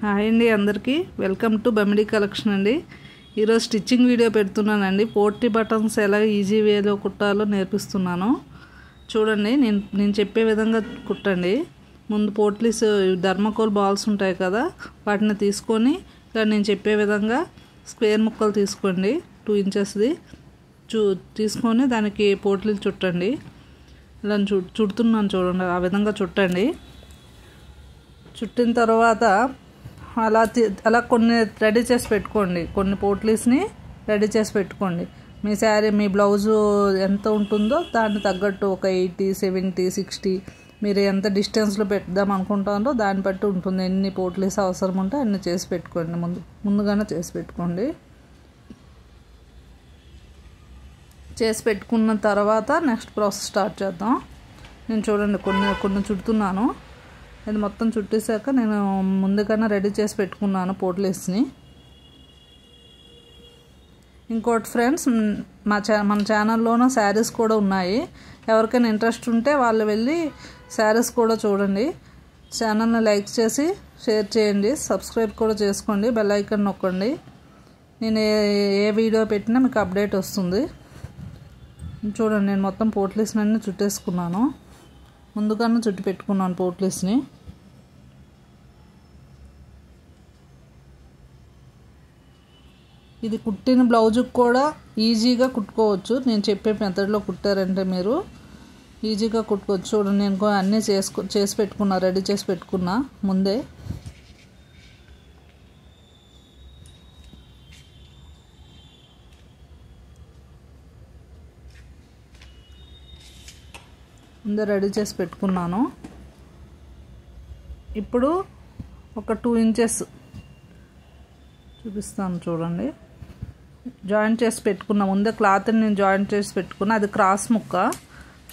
Hi అండి అందరికీ welcome to Bamidi collection అండి. ఈరోజు స్టిచ్చింగ్ వీడియో పెడుతున్నానండి. పోటీ బటన్స్ ఎలా ఈజీ వేలో కుట్టాలో నేర్పిస్తున్నాను. చూడండి, నేను చెప్పే విధంగా కుట్టండి. ముందు పోట్లీస్ థర్మాకోల్ బాల్స్ ఉంటాయి కదా, వాటిని తీసుకొని ఇలా నేను చెప్పే విధంగా స్క్వేర్ ముక్కలు తీసుకోండి. 2 ఇంచెస్ది తీసుకొని దానికి పోట్లీలు చుట్టండి. ఇలా చుడుతున్నాను చూడండి, ఆ విధంగా చుట్టండి. చుట్టిన తర్వాత అలా కొన్ని రెడీ చేసి పెట్టుకోండి. కొన్ని పోట్లీస్ని రెడీ చేసి పెట్టుకోండి. మీ శారీ మీ బ్లౌజు ఎంత ఉంటుందో దాన్ని తగ్గట్టు ఒక 80, 70, 60 మీరు ఎంత డిస్టెన్స్లో పెడదాం అనుకుంటారో దాన్ని బట్టి ఉంటుంది. ఎన్ని పోట్లీస్ అవసరం ఉంటే అన్ని చేసి పెట్టుకోండి. ముందుగానే చేసి పెట్టుకోండి. చేసి పెట్టుకున్న తర్వాత నెక్స్ట్ ప్రాసెస్ స్టార్ట్ చేద్దాం. నేను చూడండి కొన్ని చుడుతున్నాను. ఇది మొత్తం చుట్టేసాక నేను ముందుగానే రెడీ చేసి పెట్టుకున్నాను పోట్లీస్ని. ఇంకోటి ఫ్రెండ్స్, మన ఛానల్లోనూ శారీస్ కూడా ఉన్నాయి. ఎవరికైనా ఇంట్రెస్ట్ ఉంటే వాళ్ళు వెళ్ళి శారీస్ కూడా చూడండి. ఛానల్ని లైక్ చేసి షేర్ చేయండి, సబ్స్క్రైబ్ కూడా చేసుకోండి, బెల్ ఐకాన్ నొక్కండి. నేను ఏ వీడియో పెట్టినా మీకు అప్డేట్ వస్తుంది. చూడండి, నేను మొత్తం పోట్లీస్ని అన్నీ చుట్టేసుకున్నాను. ముందుగానే చుట్టి పెట్టుకున్నాను పోట్లీస్ని. ఇది కుట్టిన బ్లౌజుకి కూడా ఈజీగా కుట్టుకోవచ్చు. నేను చెప్పే మెథడ్లో కుట్టారంటే మీరు ఈజీగా కుట్టుకోవచ్చు. చూడండి, నేను అన్నీ చేసి పెట్టుకున్నా, రెడీ చేసి పెట్టుకున్నా ముందే. రెడీ చేసి పెట్టుకున్నాను. ఇప్పుడు ఒక 2 ఇంచెస్ చూపిస్తాను చూడండి. జాయింట్ చేసి పెట్టుకున్నా. ముందే క్లాత్ని నేను జాయింట్ చేసి పెట్టుకున్నా. అది క్రాస్ ముక్క,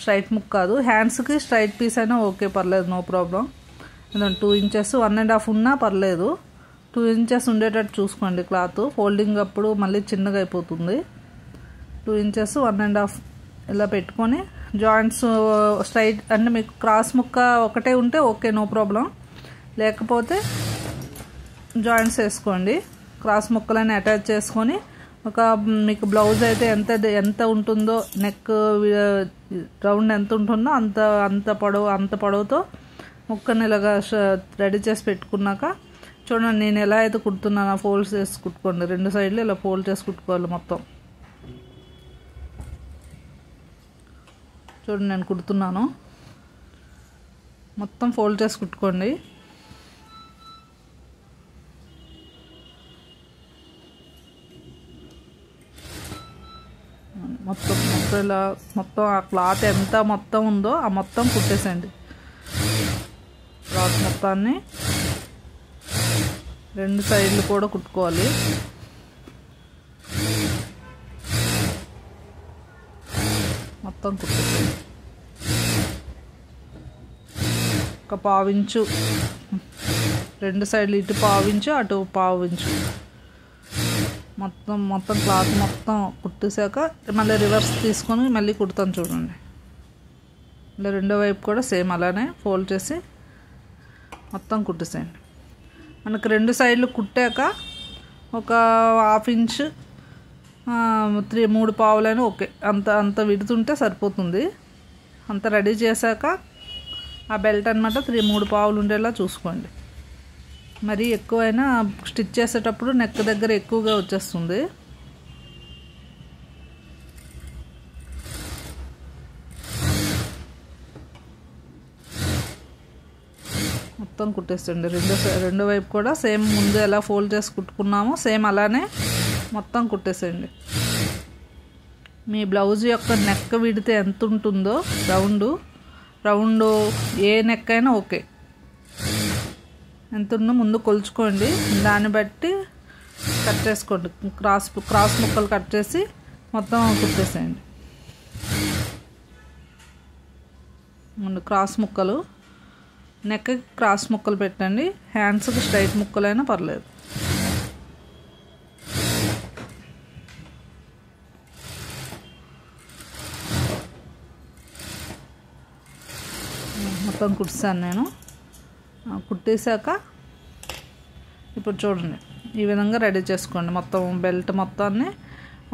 స్ట్రైట్ ముక్క కాదు. హ్యాండ్స్కి స్ట్రైట్ పీస్ అయినా ఓకే, పర్లేదు, నో ప్రాబ్లం. 2 ఇంచెస్ 1.5 ఉన్నా పర్లేదు. 2 ఇంచెస్ ఉండేటట్టు చూసుకోండి. క్లాత్ ఫోల్డింగ్ అప్పుడు మళ్ళీ చిన్నగా అయిపోతుంది. 2 ఇంచెస్ 1.5 ఇలా పెట్టుకొని జాయింట్స్ స్ట్రైట్ అంటే మీకు క్రాస్ ముక్క ఒకటే ఉంటే ఓకే, నో ప్రాబ్లం. లేకపోతే జాయింట్స్ వేసుకోండి. క్రాస్ ముక్కలని అటాచ్ చేసుకొని మీకు బ్లౌజ్ అయితే ఎంత ఉంటుందో, నెక్ రౌండ్ ఎంత ఉంటుందో అంత పొడవుతో ముక్కని ఇలాగా రెడీ చేసి పెట్టుకున్నాక చూడండి, నేను ఎలా అయితే కుడుతున్నానో ఫోల్డ్స్ చేసి కుట్టుకోండి. 2 సైడ్లు ఇలా ఫోల్డ్ చేసి కుట్టుకోవాలి మొత్తం. చూడండి, నేను కుడుతున్నాను. మొత్తం ఫోల్డ్ చేసి కుట్టుకోండి. మొత్తం ఆ క్లాత్ ఎంత మొత్తం ఉందో ఆ మొత్తం కుట్టేసేయండి. క్లాత్ మొత్తాన్ని 2 సైడ్లు కూడా కుట్టుకోవాలి. మొత్తం కుట్టేసేయండి. ఒక 1/2 ఇంచు 2 సైడ్లు, ఇటు 1/2 ఇంచు అటు 1/2 ఇంచు మొత్తం క్లాత్ మొత్తం కుట్టేసాక మళ్ళీ రివర్స్ తీసుకొని మళ్ళీ కుడతాను చూడండి. మళ్ళీ రెండో వైపు కూడా సేమ్ అలానే ఫోల్డ్ చేసి మొత్తం కుట్టేసేయండి. మనకు 2 సైడ్లు కుట్టాక ఒక 1/2 ఇంచు 3 పావులైనా ఓకే, అంత విడుతుంటే సరిపోతుంది. అంత రెడీ చేశాక ఆ బెల్ట్ అనమాట 3 పావులు ఉండేలా చూసుకోండి. మరి ఎక్కువైనా స్టిచ్ చేసేటప్పుడు నెక్ దగ్గర ఎక్కువగా వచ్చేస్తుంది. మొత్తం కుట్టేసండి. రెండో వైపు కూడా సేమ్ ముందు ఎలా ఫోల్డ్ చేసి కుట్టుకున్నామో సేమ్ అలానే మొత్తం కుట్టేసేయండి. మీ బ్లౌజ్ యొక్క నెక్ విడితే ఎంత ఉంటుందో రౌండ్ ఏ నెక్ అయినా ఓకే, ఎంత ఉందో ముందు కొలుచుకోండి. దాన్ని బట్టి కట్ చేసుకోండి. క్రాస్ ముక్కలు కట్ చేసి మొత్తం కుట్టేసేయండి. ముందు క్రాస్ ముక్కలు, నెక్ క్రాస్ ముక్కలు పెట్టండి. హ్యాండ్స్కి స్ట్రైట్ ముక్కలైనా పర్లేదు. మొత్తం కుట్టాను నేను. కుట్టేశాక ఇప్పుడు చూడండి ఈ విధంగా రెడీ చేసుకోండి మొత్తం బెల్ట్ మొత్తాన్ని.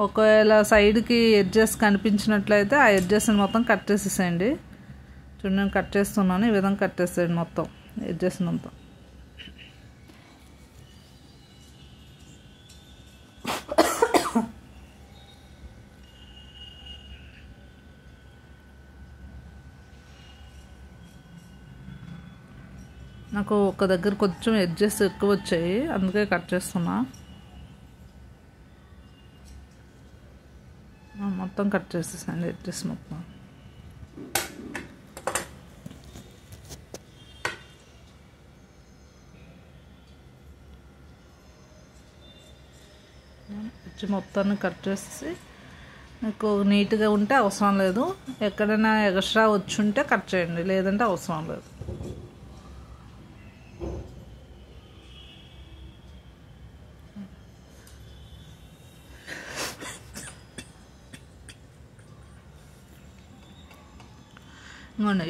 ఒకవేళ సైడ్కి ఎడ్జెస్ కనిపించినట్లయితే ఆ ఎడ్జెస్ని మొత్తం కట్ చేసేసేయండి. చూడండి నేను కట్ చేస్తున్నాను, ఈ విధంగా కట్ చేసేయండి మొత్తం ఎడ్జెస్ని మొత్తం. నాకు ఒక దగ్గర కొంచెం ఎడ్జెస్ ఎక్కువ వచ్చాయి, అందుకే కట్ చేస్తున్నా. మొత్తం కట్ చేసేసండి ఎడ్జెస్ మొత్తం. మొత్తాన్ని కట్ చేసి మీకు నీట్గా ఉంటే అవసరం లేదు, ఎక్కడైనా ఎక్స్ట్రా వచ్చి ఉంటే కట్ చేయండి, లేదంటే అవసరం లేదు.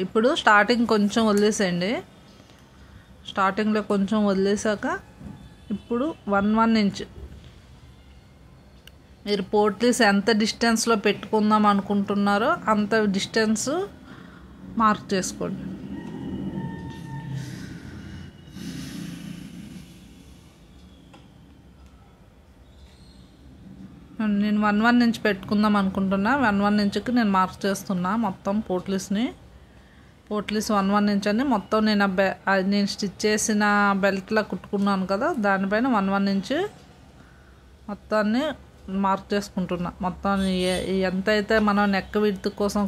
ఇప్పుడు స్టార్టింగ్ కొంచెం వదిలేసేయండి. స్టార్టింగ్లో కొంచెం వదిలేసాక ఇప్పుడు 1 ఇంచ్ మీరు పోట్లీస్ ఎంత డిస్టెన్స్లో పెట్టుకుందాం అనుకుంటున్నారో అంత డిస్టెన్స్ మార్క్ చేసుకోండి. నేను 1 ఇంచ్ పెట్టుకుందాం అనుకుంటున్నా. 1 ఇంచ్కి నేను మార్క్ చేస్తున్నా మొత్తం పోట్లీస్ 1 ఇంచ్ అని మొత్తం నేను స్టిచ్ చేసిన బెల్ట్లా కుట్టుకున్నాను కదా, దానిపైన 1 ఇంచ్ మొత్తాన్ని మార్క్ చేసుకుంటున్నా. మొత్తం ఎంతైతే మనం నెక్ విడ్త్ కోసం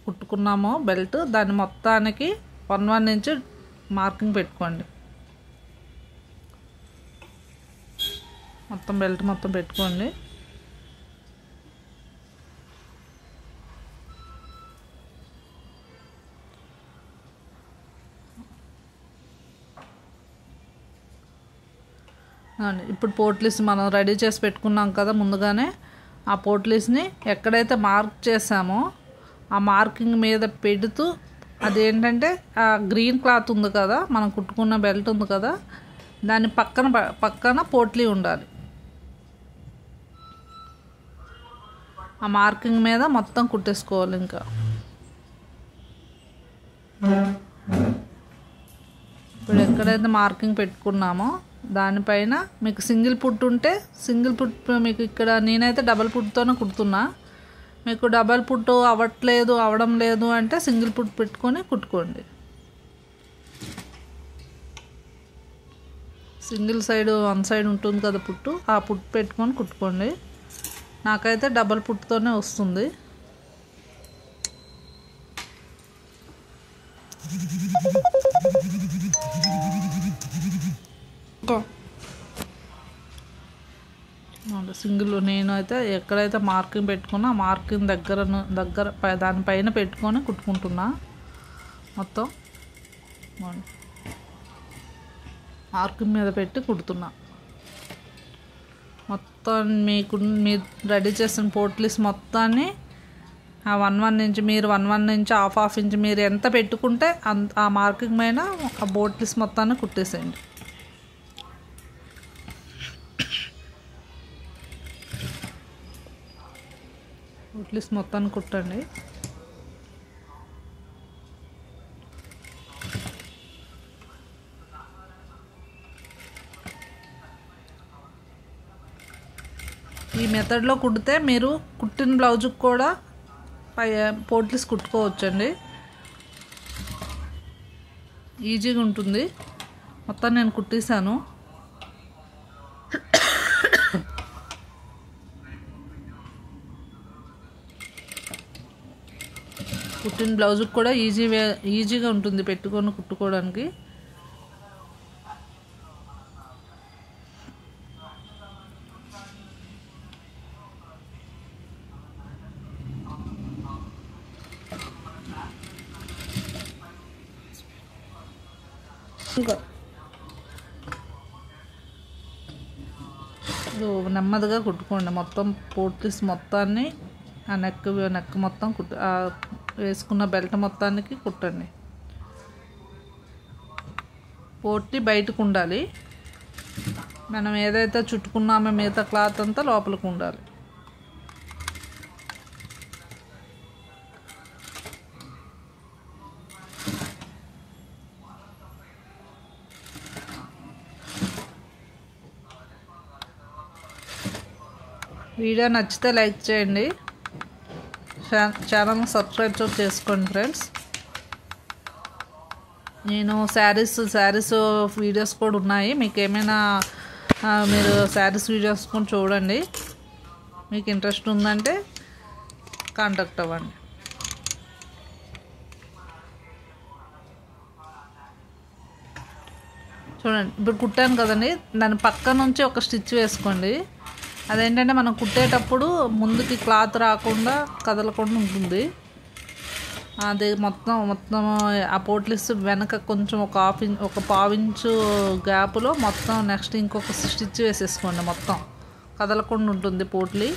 కుట్టుకున్నామో బెల్ట్, దాని మొత్తానికి 1 ఇంచ్ మార్కింగ్ పెట్టుకోండి. మొత్తం బెల్ట్ మొత్తం పెట్టుకోండి. ఇప్పుడు పోట్లీస్ మనం రెడీ చేసి పెట్టుకున్నాం కదా ముందుగానే, ఆ పోట్లీస్ని ఎక్కడైతే మార్క్ చేసామో ఆ మార్కింగ్ మీద పెడుతూ, అదేంటంటే ఆ గ్రీన్ క్లాత్ ఉంది కదా, మనం కుట్టుకున్న బెల్ట్ ఉంది కదా, దాని పక్కన పోట్లీ ఉండాలి. ఆ మార్కింగ్ మీద మొత్తం కుట్టేసుకోవాలి. ఇంకా ఇప్పుడు ఎక్కడైతే మార్కింగ్ పెట్టుకున్నామో దానిపైన మీకు సింగిల్ పుట్ ఉంటే సింగిల్ పుట్, మీకు ఇక్కడ నేనైతే డబల్ పుట్తోనే కుడుతున్నా. మీకు డబల్ పుట్ అవడం లేదు అంటే సింగిల్ పుట్ పెట్టుకొని కుట్టుకోండి. సింగిల్ సైడ్ 1 సైడ్ ఉంటుంది కదా పుట్టు, ఆ పుట్ పెట్టుకొని కుట్టుకోండి. నాకైతే డబల్ పుట్తోనే వస్తుంది. సింగిల్ నేనైతే ఎక్కడైతే మార్కింగ్ పెట్టుకున్నా మార్కింగ్ దగ్గర దానిపైన పెట్టుకొని కుట్టుకుంటున్నా. మొత్తం మార్కింగ్ మీద పెట్టి కుడుతున్నా. మొత్తం మీరు రెడీ చేసిన పోట్లీస్ మొత్తాన్ని ఆ 1 ఇంచ్ మీరు 1 ఇంచ్ హాఫ్ ఇంచ్ మీరు ఎంత పెట్టుకుంటే ఆ మార్కింగ్ పైన ఆ పోట్లీస్ మొత్తాన్ని కుట్టేసేయండి. పోట్లీస్ మొత్తాన్ని కుట్టండి. ఈ మెథడ్లో కుడితే మీరు కుట్టిన బ్లౌజ్కి కూడా పోట్లీస్ కుట్టుకోవచ్చండి, ఈజీగా ఉంటుంది. మొత్తం నేను కుట్టేశాను. కుట్టిన బ్లౌజ్కి కూడా ఈజీగా ఉంటుంది పెట్టుకొని కుట్టుకోవడానికి. నెమ్మదిగా కుట్టుకోండి. మొత్తం పోట్లీస్ మొత్తాన్ని ఆ నెక్ మొత్తం వేసుకున్న బెల్ట్ మొత్తానికి కుట్టండి. పోట్లీ బయటకు ఉండాలి. మనం ఏదైతే చుట్టుకున్నామో మిగతా క్లాత్ అంతా లోపలికి ఉండాలి. వీడియో నచ్చితే లైక్ చేయండి, ఛానల్ని సబ్స్క్రైబ్ చేసుకోండి ఫ్రెండ్స్. నేను శారీస్ వీడియోస్ కూడా ఉన్నాయి. మీకు ఏమైనా మీరు శారీస్ వీడియోస్ కూడా చూడండి. మీకు ఇంట్రెస్ట్ ఉందంటే కాంటాక్ట్ అవ్వండి. చూడండి, ఇప్పుడు కుట్టాను కదండి, దాని పక్క నుంచి ఒక స్టిచ్ వేసుకోండి. అదేంటంటే మనం కుట్టేటప్పుడు ముందుకి క్లాత్ రాకుండా కదలకుండా ఉంటుంది. అది మొత్తం ఆ పోట్లీస్ వెనక కొంచెం ఒక పావించు గ్యాప్లో మొత్తం నెక్స్ట్ ఇంకొక స్టిచ్ వేసేసుకోండి. మొత్తం కదలకుండా ఉంటుంది పోట్లీ.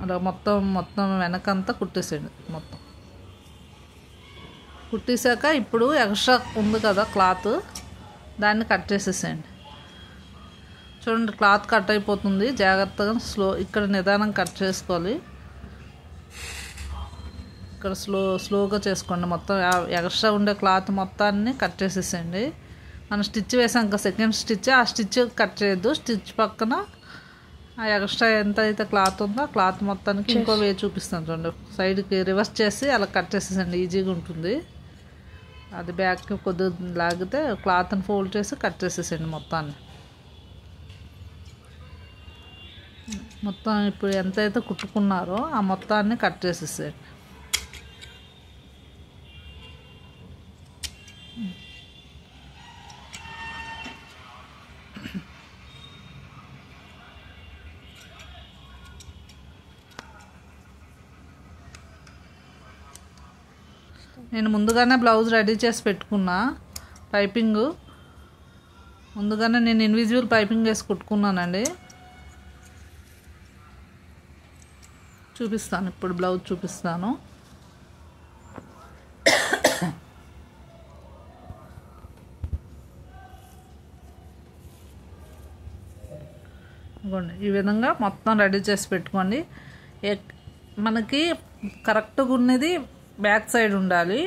అలా మొత్తం వెనకంతా కుట్టేసేయండి. మొత్తం కుట్టేశాక ఇప్పుడు ఎక్స్ట్రా ఉంది కదా క్లాత్, దాన్ని కట్ చేసేసేయండి. చూడండి, క్లాత్ కట్ అయిపోతుంది. జాగ్రత్తగా ఇక్కడ నిదానం కట్ చేసుకోవాలి. ఇక్కడ స్లోగా చేసుకోండి. మొత్తం ఎక్స్ట్రా ఉండే క్లాత్ మొత్తాన్ని కట్ చేసేసేయండి. మనం స్టిచ్ వేసాం ఇంకా సెకండ్ స్టిచ్, ఆ స్టిచ్ కట్ చేయొద్దు. స్టిచ్ పక్కన ఆ ఎక్స్ట్రా ఎంత అయితే క్లాత్ ఉందో ఆ క్లాత్ మొత్తానికి ఇంకో వే చూపిస్తాను చూడండి. సైడ్కి రివర్స్ చేసి అలా కట్ చేసేసండి, ఈజీగా ఉంటుంది. అది బ్యాక్కి కొద్దిగా లాగితే క్లాత్ని ఫోల్డ్ చేసి కట్ చేసేసండి మొత్తాన్ని. మొత్తం ఇప్పుడు ఎంతైతే కుట్టుకున్నారో ఆ మొత్తాన్ని కట్ చేసేసేయండి. నేను ముందుగానే బ్లౌజ్ రెడీ చేసి పెట్టుకున్నా. పైపింగ్ ముందుగానే నేను ఇన్విజిబుల్ పైపింగ్ వేసి కుట్టుకున్నానండి. చూపిస్తాను, ఇప్పుడు బ్లౌజ్ చూపిస్తాను. ఈ విధంగా మొత్తం రెడీ చేసి పెట్టుకోండి. మనకి కరెక్ట్గా ఉన్నది బ్యాక్ సైడ్ ఉండాలి,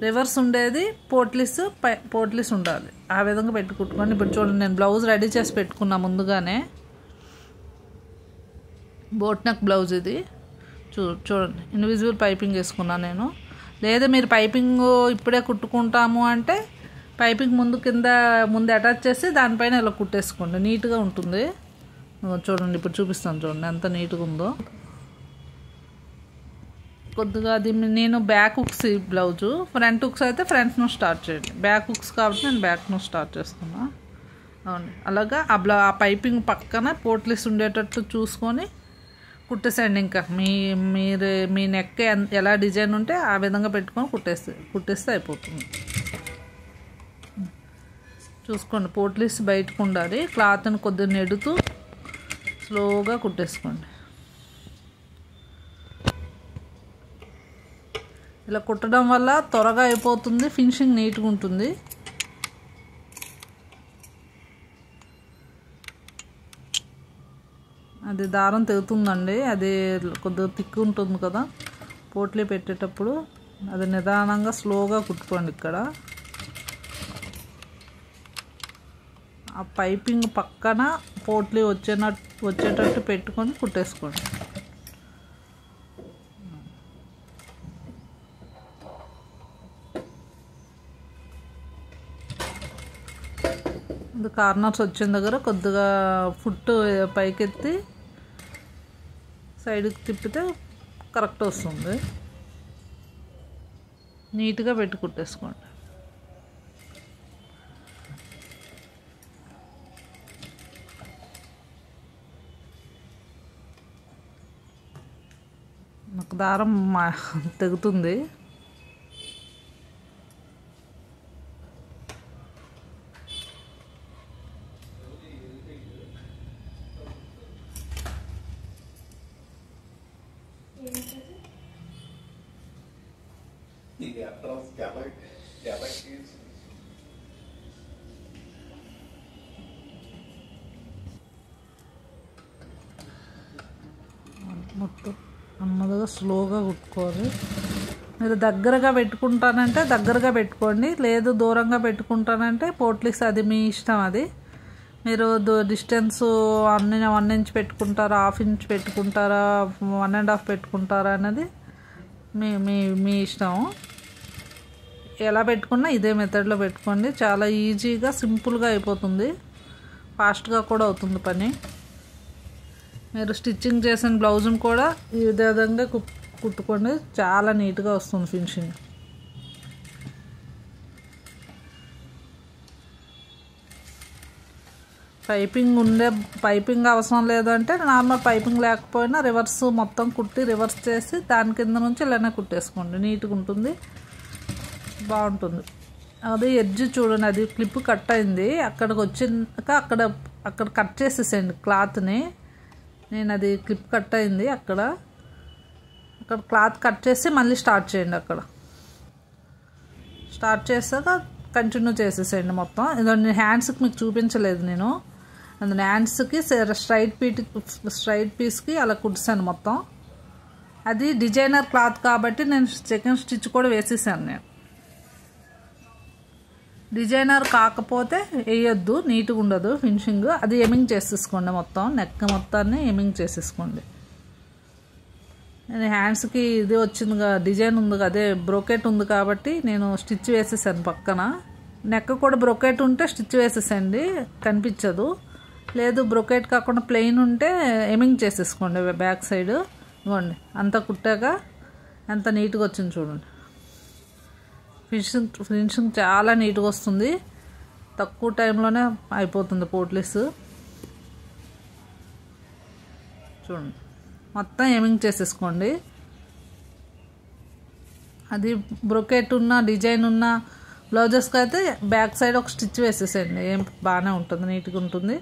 రివర్స్ ఉండేది పోట్లీస్ ఉండాలి. ఆ విధంగా పెట్టుకుంటుకోండి. ఇప్పుడు చూడండి, నేను బ్లౌజ్ రెడీ చేసి పెట్టుకున్నా ముందుగానే. బోట్ నెక్ బ్లౌజ్ ఇది. చూడండి, ఇన్విజిబుల్ పైపింగ్ వేసుకున్నాను నేను. లేదా మీరు పైపింగ్ ఇప్పుడే కుట్టుకుంటాము అంటే పైపింగ్ ముందు అటాచ్ చేసి దానిపైన ఇలా కుట్టేసుకోండి, నీట్గా ఉంటుంది. చూడండి, ఇప్పుడు చూపిస్తాను చూడండి ఎంత నీట్గా ఉందో. కొద్దిగా అది నేను back hooks blouse, front hooks అయితే ఫ్రంట్ నుంచి స్టార్ట్ చేయండి. బ్యాక్ హుక్స్ కాబట్టి నేను బ్యాక్ నుంచి స్టార్ట్ చేస్తున్నా. అవును, అలాగా ఆ పైపింగ్ పక్కన పోట్లీస్ ఉండేటట్టు చూసుకొని కుట్టేసేయండి. ఇంకా మీ నెక్ ఎలా డిజైన్ ఉంటే ఆ విధంగా పెట్టుకొని కుట్టేస్తే అయిపోతుంది. చూసుకోండి, పోట్లీస్ బయటకు ఉండాలి. క్లాత్ని కొద్దిగా నెడుతూ స్లోగా కుట్టేసుకోండి. ఇలా కుట్టడం వల్ల త్వరగా అయిపోతుంది, ఫినిషింగ్ నీట్గా ఉంటుంది. అది దారం తెగుతుందండి, అది కొద్దిగా తిక్కు ఉంటుంది కదా పోట్లీ పెట్టేటప్పుడు. అది నిదానంగా స్లోగా కుట్టుకోండి. ఇక్కడ ఆ పైపింగ్ పక్కన పోట్లీ వచ్చేటట్టు పెట్టుకొని కుట్టేసుకోండి. ఇది కార్నర్స్ వచ్చిన దగ్గర కొద్దిగా ఫుట్ పైకెత్తి సైడ్కి తిప్పితే కరెక్ట్ వస్తుంది. నీట్గా పెట్టి కుట్టేసుకోండి. నాకు దారం తెగుతుంది. నెమ్మదిగా స్లోగా కుట్టుకోవాలి. మీరు దగ్గరగా పెట్టుకుంటానంటే దగ్గరగా పెట్టుకోండి, లేదు దూరంగా పెట్టుకుంటానంటే పోట్లీస్ అది మీ ఇష్టం. అది మీరు డిస్టెన్స్ 1 ఇంచ్ పెట్టుకుంటారా, 1/2 ఇంచ్ పెట్టుకుంటారా, 1.5 పెట్టుకుంటారా అనేది మీ మీ మీ ఇష్టం. ఎలా పెట్టుకున్నా ఇదే మెథడ్లో పెట్టుకోండి. చాలా ఈజీగా సింపుల్గా అయిపోతుంది, ఫాస్ట్గా కూడా అవుతుంది పని. మీరు స్టిచ్చింగ్ చేసిన బ్లౌజ్ని కూడా ఇదే విధంగా కుట్టుకోండి, చాలా నీట్గా వస్తుంది ఫినిషింగ్. పైపింగ్ అవసరం లేదంటే నార్మల్ పైపింగ్ లేకపోయినా రివర్స్ మొత్తం కుట్టి రివర్స్ చేసి దాని కింద నుంచి ఇలానే కుట్టేసుకోండి, నీట్గా ఉంటుంది, బాగుంటుంది. అది ఎడ్జ్ చూడండి, అది క్లిప్ కట్ అయింది. అక్కడికి వచ్చినాక అక్కడ కట్ చేసేసేయండి క్లాత్ని. నేను అది క్లిప్ కట్ అయింది, అక్కడ క్లాత్ కట్ చేసి మళ్ళీ స్టార్ట్ చేయండి. అక్కడ స్టార్ట్ చేసాక కంటిన్యూ చేసేసేయండి మొత్తం. ఇదండి హ్యాండ్స్కి మీకు చూపించలేదు నేను, అందులో హ్యాండ్స్కి స్ట్రైట్ పీస్కి అలా కుట్టాను మొత్తం. అది డిజైనర్ క్లాత్ కాబట్టి నేను సెకండ్ స్టిచ్ కూడా వేసేసాను. నేను డిజైనర్ కాకపోతే వేయొద్దు, నీట్గా ఉండదు ఫినిషింగ్. అది ఎమింగ్ చేసేసుకోండి, మొత్తం నెక్ మొత్తాన్ని ఎమింగ్ చేసేసుకోండి. నేను హ్యాండ్స్కి ఇది వచ్చింది డిజైన్ ఉంది, అదే బ్రోకెట్ ఉంది కాబట్టి నేను స్టిచ్ వేసేసాను పక్కన. నెక్ కూడా బ్రోకెట్ ఉంటే స్టిచ్ వేసేసండి, కనిపించదు. లేదు బ్రోకెట్ కాకుండా ప్లెయిన్ ఉంటే ఎమింగ్ చేసేసుకోండి బ్యాక్ సైడ్. ఇవ్వండి, అంతా కుట్టాక ఎంత నీట్గా వచ్చింది చూడండి. ఫినిషింగ్ చాలా నీట్గా వస్తుంది, తక్కువ టైంలోనే అయిపోతుంది పోట్లీస్. చూడండి, మొత్తం ఎమింగ్ చేసేసుకోండి. అది బ్రొకెట్ ఉన్న డిజైన్ ఉన్న బ్లౌజెస్కి అయితే బ్యాక్ సైడ్ ఒక స్టిచ్ వేసేసేయండి, ఏం బాగానే ఉంటుంది, నీట్గా ఉంటుంది.